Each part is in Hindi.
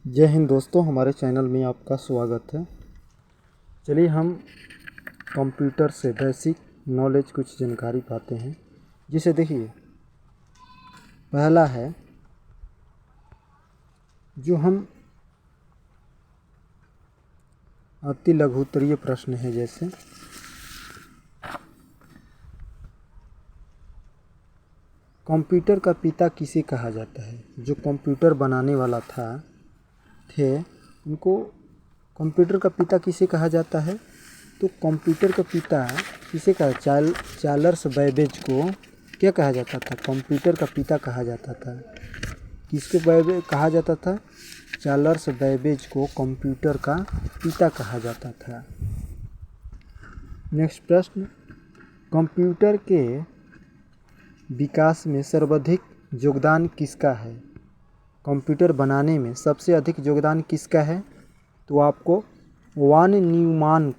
जय हिंद दोस्तों, हमारे चैनल में आपका स्वागत है। चलिए हम कंप्यूटर से बेसिक नॉलेज कुछ जानकारी पाते हैं। जिसे देखिए, पहला है जो हम अति लघुत्तरीय प्रश्न है। जैसे कंप्यूटर का पिता किसे कहा जाता है? जो कंप्यूटर बनाने वाला थे उनको कंप्यूटर का पिता किसे कहा जाता है? तो कंप्यूटर का पिता किसे कहा? चार्ल्स बैबेज को क्या कहा जाता था? कंप्यूटर का पिता कहा जाता था। किसको कहा जाता था? चार्ल्स बैबेज को कंप्यूटर का पिता कहा जाता था। नेक्स्ट प्रश्न, कंप्यूटर के विकास में सर्वाधिक योगदान किसका है? कंप्यूटर बनाने में सबसे अधिक योगदान किसका है? तो आपको वॉन न्यूमैन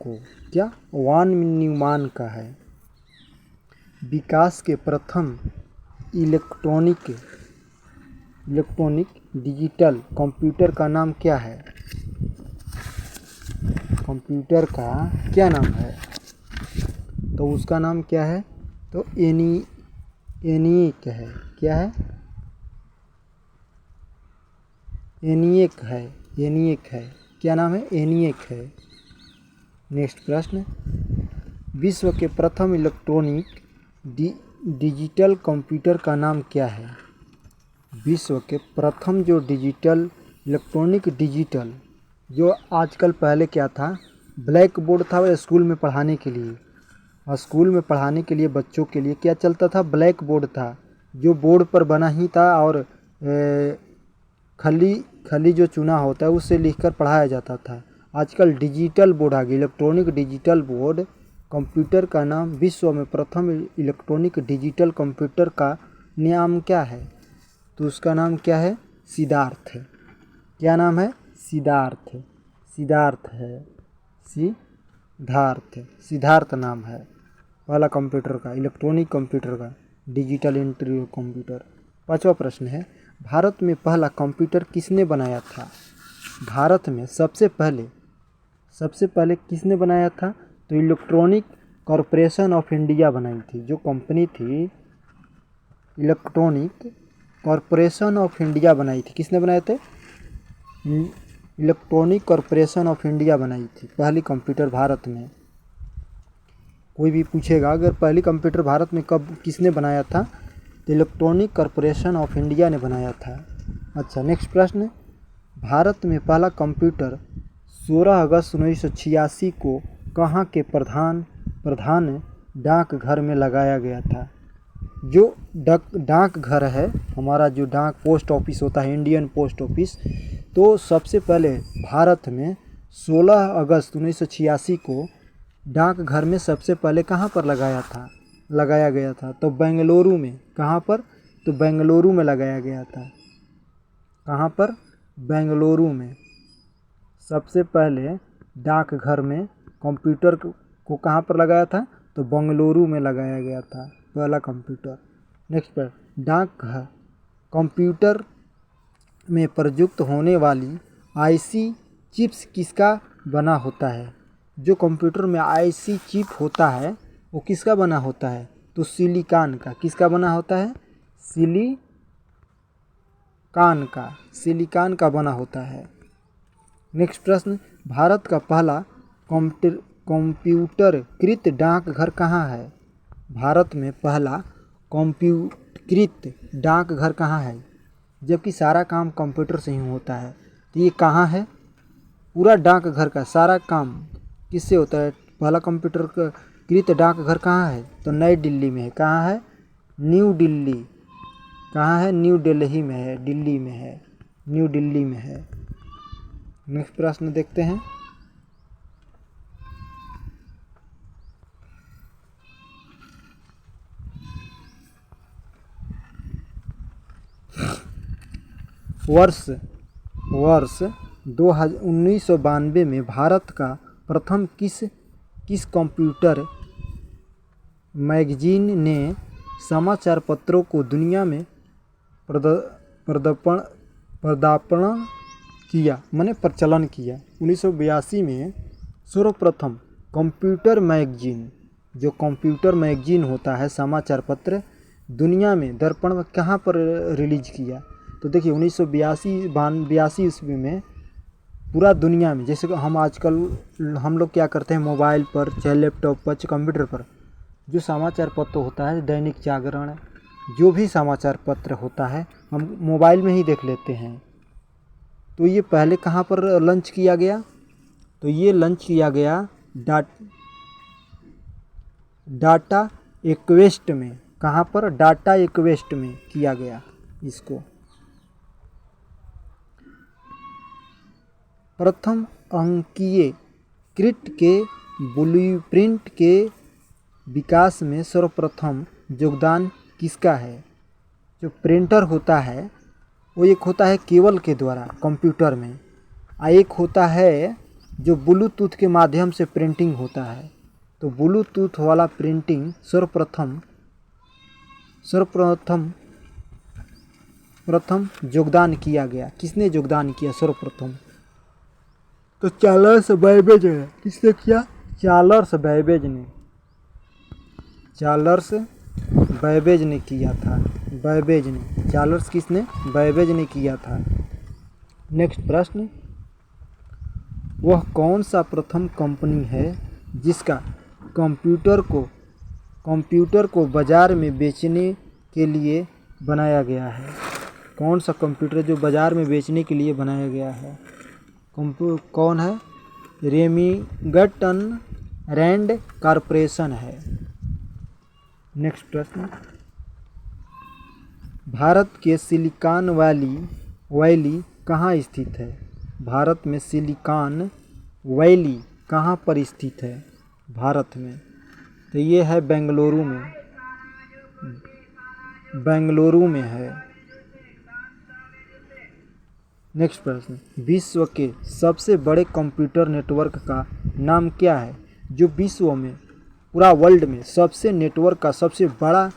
का है। विकास के प्रथम इलेक्ट्रॉनिक डिजिटल कंप्यूटर का नाम क्या है? कंप्यूटर का क्या नाम है? तो उसका नाम क्या है? तो एनिएक है। क्या है? एनिएक है। क्या नाम है? एनिएक है। नेक्स्ट प्रश्न, विश्व के प्रथम इलेक्ट्रॉनिक डिजिटल कंप्यूटर का नाम क्या है? विश्व के प्रथम जो इलेक्ट्रॉनिक डिजिटल, जो आजकल पहले क्या था, ब्लैक बोर्ड था स्कूल में पढ़ाने के लिए। और स्कूल में पढ़ाने के लिए बच्चों के लिए क्या चलता था? ब्लैक बोर्ड था, जो बोर्ड पर बना ही था और खली जो चुना होता है उससे लिखकर पढ़ाया जाता था। आजकल डिजिटल बोर्ड आ गई, इलेक्ट्रॉनिक डिजिटल बोर्ड। कंप्यूटर का नाम, विश्व में प्रथम इलेक्ट्रॉनिक डिजिटल कंप्यूटर का नाम क्या है? तो उसका नाम क्या है? सिद्धार्थ है। क्या नाम है? सिद्धार्थ नाम है पहला कंप्यूटर का, इलेक्ट्रॉनिक कंप्यूटर का, डिजिटल इंटरव्यू कंप्यूटर। पांचवा प्रश्न है, भारत में पहला कंप्यूटर किसने बनाया था? भारत में सबसे पहले किसने बनाया था? तो इलेक्ट्रॉनिक कॉरपोरेशन ऑफ इंडिया बनाई थी। जो कंपनी थी इलेक्ट्रॉनिक कॉरपोरेशन ऑफ इंडिया बनाई थी। किसने बनाए थे? इलेक्ट्रॉनिक कॉरपोरेशन ऑफ इंडिया बनाई थी पहली कंप्यूटर भारत में। कोई भी पूछेगा अगर पहली कंप्यूटर भारत में कब किसने बनाया था, तो इलेक्ट्रॉनिक कॉरपोरेशन ऑफ इंडिया ने बनाया था। अच्छा, नेक्स्ट प्रश्न, भारत में पहला कंप्यूटर 16 अगस्त 1986 को कहाँ के प्रधान डाकघर में लगाया गया था? जो डाकघर है हमारा, जो डाक पोस्ट ऑफिस होता है, इंडियन पोस्ट ऑफिस, तो सबसे पहले भारत में 16 अगस्त 1986 को डाकघर में सबसे पहले कहाँ पर लगाया गया था? तो बेंगलुरु में। कहाँ पर? तो बेंगलुरु में लगाया गया था। कहाँ पर? बेंगलुरु में। सबसे पहले डाकघर में कंप्यूटर को कहाँ पर लगाया था? तो बेंगलुरु में लगाया गया था पहला कंप्यूटर। नेक्स्ट पर, डाकघर कंप्यूटर में प्रयुक्त होने वाली आईसी चिप्स किसका बना होता है? जो कंप्यूटर में आईसी चिप होता है वो किसका बना होता है? तो सिलिकॉन का। किसका बना होता है? सिलिकॉन का बना होता है। नेक्स्ट प्रश्न, भारत का पहला कंप्यूटरकृत डाकघर कहाँ है? भारत में पहला कंप्यूटरकृत डाकघर कहाँ है? जबकि सारा काम कंप्यूटर से ही होता है, तो ये कहाँ है? पूरा डाकघर का सारा काम किससे होता है? पहला कंप्यूटरकृत डाकघर कहाँ है? तो नई दिल्ली में है। कहाँ है? न्यू दिल्ली। कहाँ है? न्यू दिल्ली में है। न्यू दिल्ली में है। नेक्स्ट प्रश्न देखते हैं, वर्ष 1992 में भारत का प्रथम किस कंप्यूटर मैगजीन ने समाचार पत्रों को दुनिया में पदार्पण किया, माने प्रचलन किया। 1982 में सर्वप्रथम कंप्यूटर मैगजीन, जो कंप्यूटर मैगजीन होता है समाचार पत्र, दुनिया में दर्पण में कहाँ पर रिलीज किया। तो देखिए 1982 ईस्वी में पूरा दुनिया में, जैसे कि हम आजकल हम लोग क्या करते हैं मोबाइल पर चाहे लैपटॉप पर चाहे कंप्यूटर पर जो समाचार पत्र होता है, दैनिक जागरण, जो भी समाचार पत्र होता है हम मोबाइल में ही देख लेते हैं। तो ये पहले कहाँ पर लॉन्च किया गया, तो ये लॉन्च किया गया डाटा एक्वेस्ट में। कहाँ पर? डाटा एक्वेस्ट में किया गया इसको। प्रथम अंकीय कृत के ब्लूप्रिंट के विकास में सर्वप्रथम योगदान किसका है? जो प्रिंटर होता है वो एक होता है केबल के द्वारा कंप्यूटर में, और एक होता है जो ब्लूटूथ के माध्यम से प्रिंटिंग होता है। तो ब्लूटूथ वाला प्रिंटिंग सर्वप्रथम योगदान किया गया। किसने योगदान किया सर्वप्रथम? तो चार्ल्स बैबेज ने। किसने किया? चार्ल्स बैबेज ने। चार्ल्स बैबेज ने किया था। बैबेज ने। चार्ल्स किसने? बैबेज ने किया था। नेक्स्ट प्रश्न, वह कौन सा प्रथम कंपनी है जिसका कंप्यूटर को बाजार में बेचने के लिए बनाया गया है? कौन सा कंप्यूटर जो बाजार में बेचने के लिए बनाया गया है? कौन है? रेमिंगटन रैंड कॉर्पोरेशन है। नेक्स्ट प्रश्न, भारत के सिलिकॉन वैली कहाँ स्थित है? भारत में सिलिकॉन वैली कहाँ पर स्थित है भारत में? तो ये है बेंगलुरु में है। नेक्स्ट प्रश्न, विश्व के सबसे बड़े कंप्यूटर नेटवर्क का नाम क्या है? जो विश्व में पूरा वर्ल्ड में सबसे बड़ा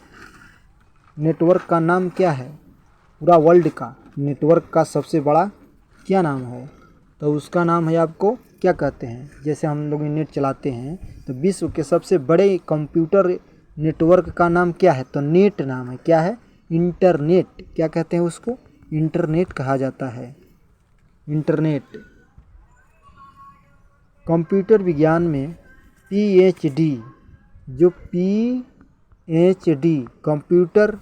नेटवर्क का नाम क्या है? पूरा वर्ल्ड का नेटवर्क का सबसे बड़ा क्या नाम है? तो उसका नाम है, आपको क्या कहते हैं? जैसे हम लोग नेट चलाते हैं तो विश्व के सबसे बड़े कंप्यूटर नेटवर्क का नाम क्या है? तो नेट नाम है। क्या है? इंटरनेट। क्या कहते हैं उसको? इंटरनेट कहा जाता है। इंटरनेट। कंप्यूटर विज्ञान में पीएचडी, जो पीएचडी कंप्यूटर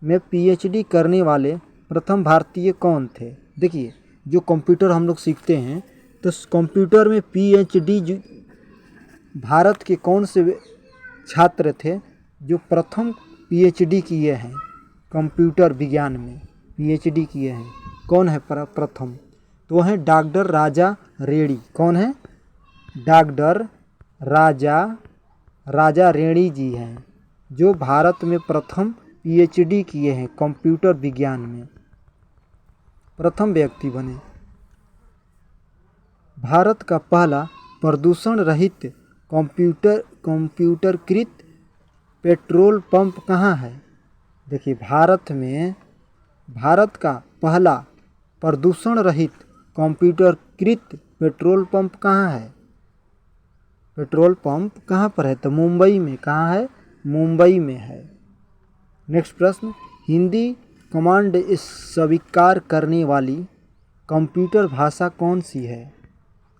में पीएचडी करने वाले प्रथम भारतीय कौन थे? देखिए जो कंप्यूटर हम लोग सीखते हैं तो कंप्यूटर में पीएचडी भारत के कौन से छात्र थे जो प्रथम पीएचडी किए हैं? कंप्यूटर विज्ञान में पीएचडी किए हैं। कौन है प्रथम? तो वह है डॉक्टर राजा रेड्डी। कौन है? डॉक्टर राजा रेड्डी जी हैं, जो भारत में प्रथम पीएचडी किए हैं कंप्यूटर विज्ञान में, प्रथम व्यक्ति बने। भारत का पहला प्रदूषण रहित कंप्यूटरकृत पेट्रोल पंप कहाँ है? देखिए भारत का पहला प्रदूषण रहित कंप्यूटरकृत पेट्रोल पंप कहाँ है? पेट्रोल पंप कहाँ पर है? तो मुंबई में। कहाँ है? मुंबई में है। नेक्स्ट प्रश्न, हिंदी कमांड स्वीकार करने वाली कंप्यूटर भाषा कौन सी है?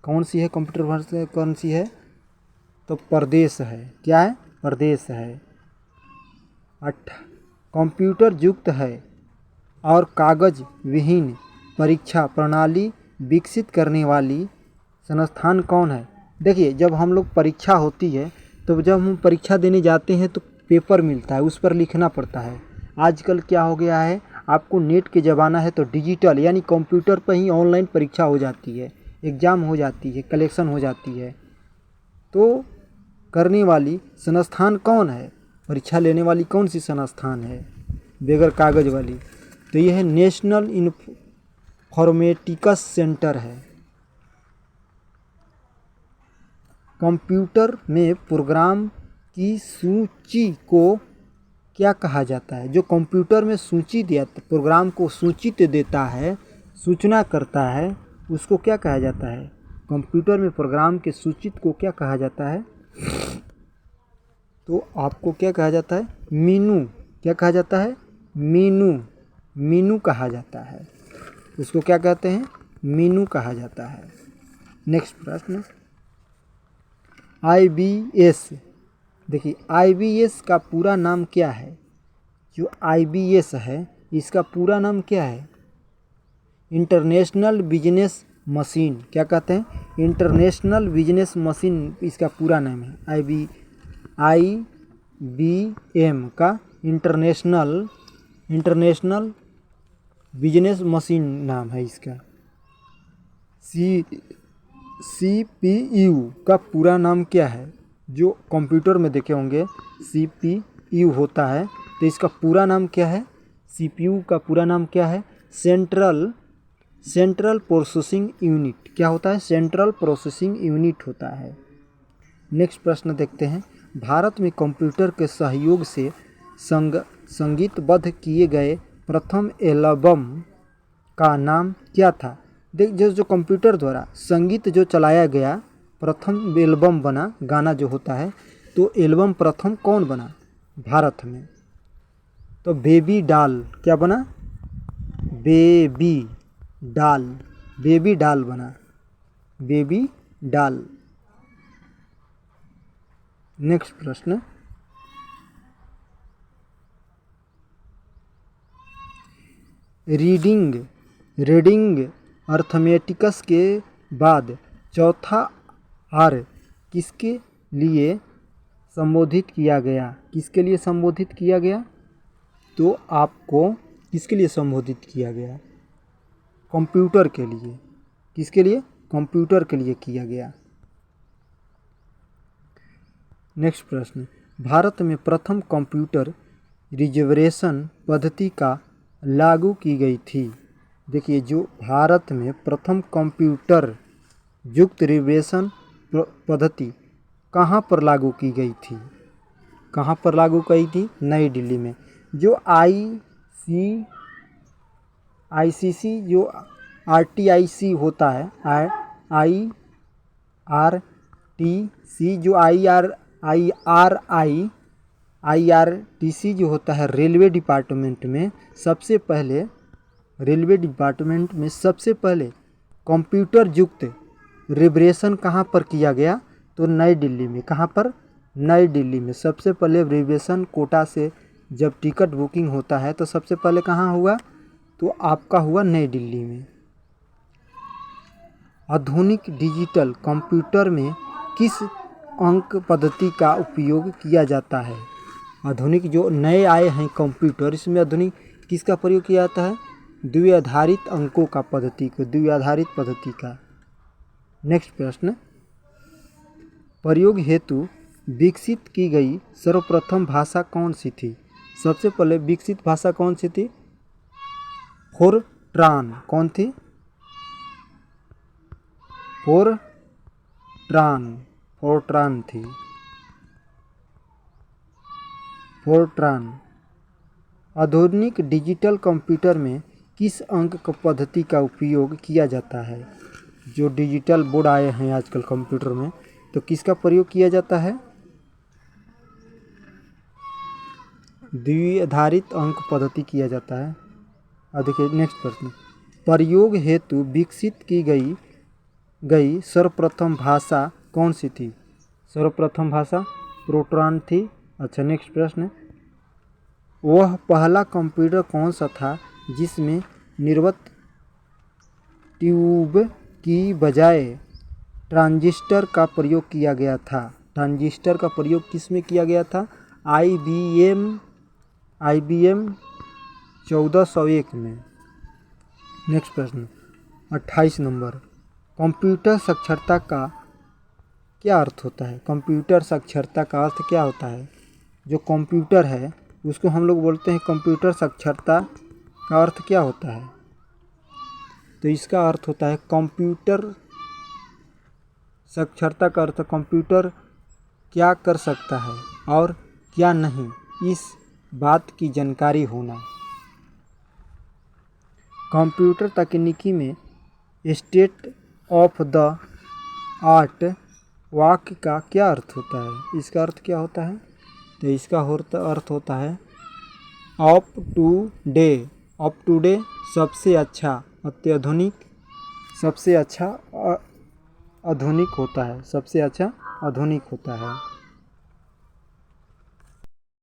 कौन सी है कंप्यूटर भाषा? कौन सी है? तो प्रदेश है। क्या है? प्रदेश है। कंप्यूटर युक्त है और कागज विहीन परीक्षा प्रणाली विकसित करने वाली संस्थान कौन है? देखिए जब हम लोग परीक्षा होती है तो जब हम परीक्षा देने जाते हैं तो पेपर मिलता है, उस पर लिखना पड़ता है। आजकल क्या हो गया है, आपको नेट के ज़माना है तो डिजिटल यानी कंप्यूटर पर ही ऑनलाइन परीक्षा हो जाती है, एग्ज़ाम हो जाती है, कलेक्शन हो जाती है। तो करने वाली संस्थान कौन है? परीक्षा लेने वाली कौन सी संस्थान है बगैर कागज़ वाली? तो यह है नेशनल इन्फॉर्मेटिक्स सेंटर है। कंप्यूटर में प्रोग्राम की सूची को क्या कहा जाता है? जो कंप्यूटर में सूची देता, प्रोग्राम को सूचित देता है, सूचना करता है उसको क्या कहा जाता है? कंप्यूटर में प्रोग्राम के सूचित को क्या कहा जाता है? तो आपको क्या कहा जाता है? मीनू। क्या कहा जाता है? मीनू। मीनू कहा जाता है। उसको क्या कहते हैं? मीनू कहा जाता है। नेक्स्ट प्रश्न, IBS। देखिए IBS का पूरा नाम क्या है? जो IBS है इसका पूरा नाम क्या है? International business machine. क्या कहते हैं? इंटरनेशनल बिजनेस मशीन इसका पूरा नाम है। IBM का इंटरनेशनल बिजनेस मशीन नाम है इसका। CPU का पूरा नाम क्या है? जो कंप्यूटर में देखे होंगे CPU होता है, तो इसका पूरा नाम क्या है? CPU का पूरा नाम क्या है? Central processing unit. क्या होता है? सेंट्रल प्रोसेसिंग यूनिट होता है। नेक्स्ट प्रश्न देखते हैं, भारत में कंप्यूटर के सहयोग से संगीतबद्ध किए गए प्रथम एल्बम का नाम क्या था? देख, जो कंप्यूटर द्वारा संगीत जो चलाया गया प्रथम एल्बम बना, गाना जो होता है, तो एल्बम प्रथम कौन बना भारत में? तो बेबी डॉल। क्या बना? बेबी डॉल बना। Baby doll. नेक्स्ट प्रश्न, रीडिंग अर्थमेटिक्स के बाद चौथा आर किसके लिए संबोधित किया गया? किसके लिए संबोधित किया गया? तो आपको किसके लिए संबोधित किया गया? कंप्यूटर के लिए। किसके लिए? कंप्यूटर के लिए किया गया। नेक्स्ट प्रश्न, भारत में प्रथम कंप्यूटर रिजर्वेशन पद्धति का लागू की गई थी। देखिए, जो भारत में प्रथम कंप्यूटर युक्त रिजर्वेशन पद्धति कहाँ पर लागू की गई थी? कहाँ पर लागू की थी? नई दिल्ली में। जो ICC जो RTIC होता है, IRTC जो IRTC जो होता है रेलवे डिपार्टमेंट में, सबसे पहले कंप्यूटर युक्त रिजर्वेशन कहाँ पर किया गया? तो नई दिल्ली में। कहाँ पर? नई दिल्ली में। सबसे पहले रिजर्वेशन कोटा से जब टिकट बुकिंग होता है तो सबसे पहले कहाँ हुआ? तो आपका हुआ नई दिल्ली में। आधुनिक डिजिटल कंप्यूटर में किस अंक पद्धति का उपयोग किया जाता है? आधुनिक जो नए आए हैं कंप्यूटर, इसमें आधुनिक किसका प्रयोग किया जाता है? द्विआधारित अंकों का पद्धति को, द्विआधारित पद्धति का। नेक्स्ट प्रश्न, प्रयोग हेतु विकसित की गई सर्वप्रथम भाषा कौन सी थी? सबसे पहले विकसित भाषा कौन सी थी? फोरट्रान। कौन थी? फोरट्रान थी। फोरट्रान। आधुनिक डिजिटल कंप्यूटर में किस अंक पद्धति का उपयोग किया जाता है? जो डिजिटल बोर्ड आए हैं आजकल कंप्यूटर में, तो किसका प्रयोग किया जाता है? द्विआधारित अंक पद्धति किया जाता है। अब देखिए नेक्स्ट प्रश्न, प्रयोग हेतु विकसित की गई सर्वप्रथम भाषा कौन सी थी? सर्वप्रथम भाषा फोरट्रान थी। अच्छा, नेक्स्ट प्रश्न, वह पहला कंप्यूटर कौन सा था जिसमें निर्वात ट्यूब की बजाय ट्रांजिस्टर का प्रयोग किया गया था? ट्रांजिस्टर का प्रयोग किस में किया गया था? IBM 1401 में। नेक्स्ट प्रश्न 28 नंबर, कंप्यूटर साक्षरता का क्या अर्थ होता है? कंप्यूटर साक्षरता का अर्थ क्या होता है? जो कंप्यूटर है उसको हम लोग बोलते हैं कंप्यूटर साक्षरता का अर्थ क्या होता है? तो इसका अर्थ होता है कंप्यूटर साक्षरता का अर्थ कंप्यूटर क्या कर सकता है और क्या नहीं, इस बात की जानकारी होना। कंप्यूटर तकनीकी में स्टेट ऑफ द आर्ट वाक्य का क्या अर्थ होता है? इसका अर्थ क्या होता है? तो इसका अर्थ होता है अप टू डे सबसे अच्छा, अत्याधुनिक, सबसे अच्छा आधुनिक होता है, सबसे अच्छा आधुनिक होता है।